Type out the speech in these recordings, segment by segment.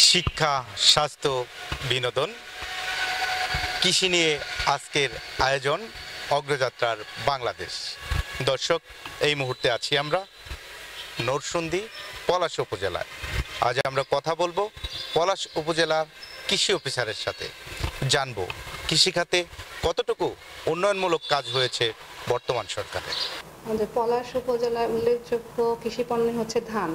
শিক্ষা, স্বাস্থ্য, বিনোদন, কৃষি নিয়ে আজকের আয়োজন অগ্রযাত্রার বাংলাদেশ। দর্শক, এই মুহূর্তে আছি আমরা নরসিংদী পলাশ উপজেলায়। আজ আমরা কথা বলবো পলাশ উপজেলার কৃষি অফিসারের সাথে, জানবো কৃষিখাতে কতটুকু উন্নয়নমূলক কাজ হয়েছে বর্তমান সরকারে। আমাদের পলাশ উপজেলার উল্লেখযোগ্য কৃষি পণ্য হচ্ছে ধান,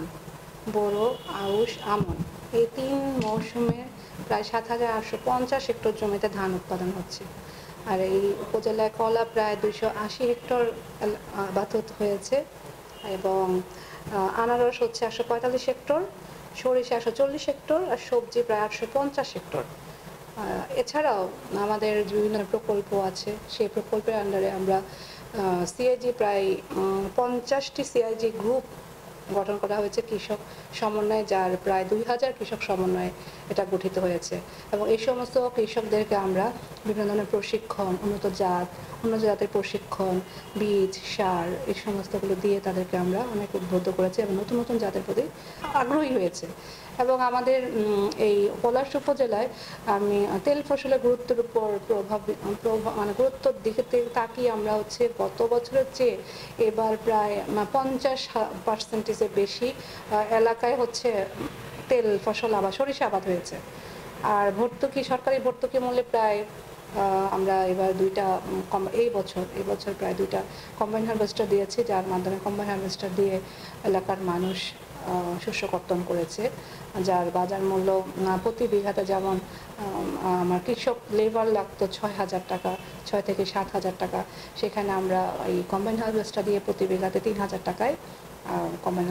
বোরো, আউশ, আমন। এই 3 মৌসুমে প্রায় ৭,৮৫০ হেক্টর জমিতে ধান উৎপাদন হচ্ছে। আর এই উপজেলায় কলা প্রায় ২৮০ হেক্টর আবাদ হয়েছে এবং আনারস হচ্ছে ১৪৫ হেক্টর, সরিষা ১৪০ হেক্টর আর সবজি প্রায় ৮৫০ হেক্টর। এছাড়াও আমাদের বিভিন্ন প্রকল্প আছে, সেই প্রকল্পের আন্ডারে আমরা সিআইজি প্রায় 50টি সিআইজি গ্রুপ গঠন করা হয়েছে কৃষক সমন্বয়ে, যার প্রায় ২,০০০ কৃষক সমন্বয়ে এটা গঠিত হয়েছে। এবং এই সমস্ত কৃষকদেরকে আমরা বিভিন্ন ধরনের প্রশিক্ষণ, উন্নত জাতের প্রশিক্ষণ, বীজ, সার এই সমস্তগুলো দিয়ে তাদেরকে আমরা অনেক উদ্বুদ্ধ করেছি এবং নতুন নতুন জাতের প্রতি আগ্রহী হয়েছে। এবং আমাদের এই পলাশ উপজেলায় আমি তেল ফসলের গুরুত্বের উপর গুরুত্বর দিকে তাকিয়ে আমরা হচ্ছে গত বছরের চেয়ে এবার প্রায় 50% বেশি এলাকায় হচ্ছে তেল ফসল আবাদ, সরিষা আবাদ হয়েছে। আর সরকারি ভর্তুকি মূল্যে প্রায় আমরা এবার এই বছর প্রায় 2টা কম্বাইন হারভেস্টার দিয়েছি, যার মাধ্যমে কম্বাইন হারভেস্টার দিয়ে এলাকার মানুষ শস্য কর্তন করেছে, যার বাজার মূল্য প্রতি বিঘাতে যেমন আমার কৃষক লেবার লাগতো ৬,০০০ টাকা, ৬ থেকে ৭,০০০ টাকা, সেখানে আমরা এই কম্বাইন হারভেস্টার দিয়ে প্রতি বিঘাতে ৩,০০০ টাকায় কম্বাইন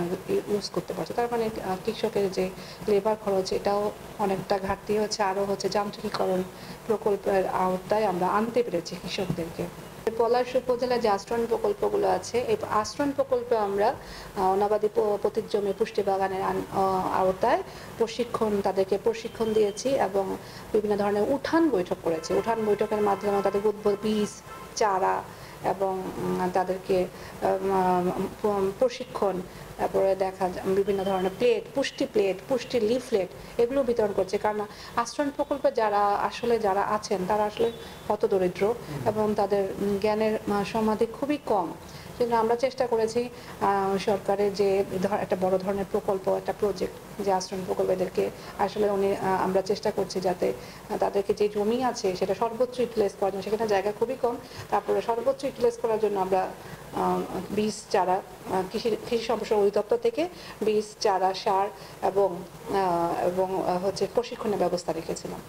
ইউজ করতে পারছে। তার মানে কৃষকের যে লেবার খরচ এটাও অনেকটা ঘাটতি হচ্ছে, আরও হচ্ছে যান্ত্রিকীকরণ প্রকল্পের আওতায় আমরা আনতে পেরেছি কৃষকদেরকে। পলাশ উপজেলায় যে আশ্রয়ণ প্রকল্পগুলো আছে, এই আশ্রয়ণ প্রকল্পে আমরা অনাবাদী পতিত জমি পুষ্টি বাগানের আওতায় তাদেরকে প্রশিক্ষণ দিয়েছি এবং বিভিন্ন ধরনের উঠান বৈঠক করেছি। উঠান বৈঠকের মাধ্যমে তাদের উদ্ভিদ, বীজ, চারা এবং তাদেরকে প্রশিক্ষণ, তারপরে বিভিন্ন ধরনের পুষ্টি লিফলেট এগুলো বিতরণ করছে। কারণ আশ্রয়ণ প্রকল্পে যারা আছেন তারা আসলে হতদরিদ্র এবং তাদের জ্ঞানের সমাধি খুবই কম। সেজন্য আমরা চেষ্টা করেছি সরকারের যে একটা বড় ধরনের প্রকল্প, একটা প্রজেক্ট, যে আশ্রয়ণ প্রকল্প, এদেরকে আসলে আমরা চেষ্টা করছি যাতে তাদেরকে যে জমি আছে সেটা সর্বোচ্চ ইউটিলাইজ করার জন্য, সেখানে জায়গা খুবই কম, তারপরে সর্বোচ্চ ইউটিলাইজ করার জন্য আমরা বীজ, চারা, কৃষি সম্প্রসারণ অধিদপ্তর থেকে বীজ, চারা, সার এবং হচ্ছে প্রশিক্ষণের ব্যবস্থা রেখেছিলাম।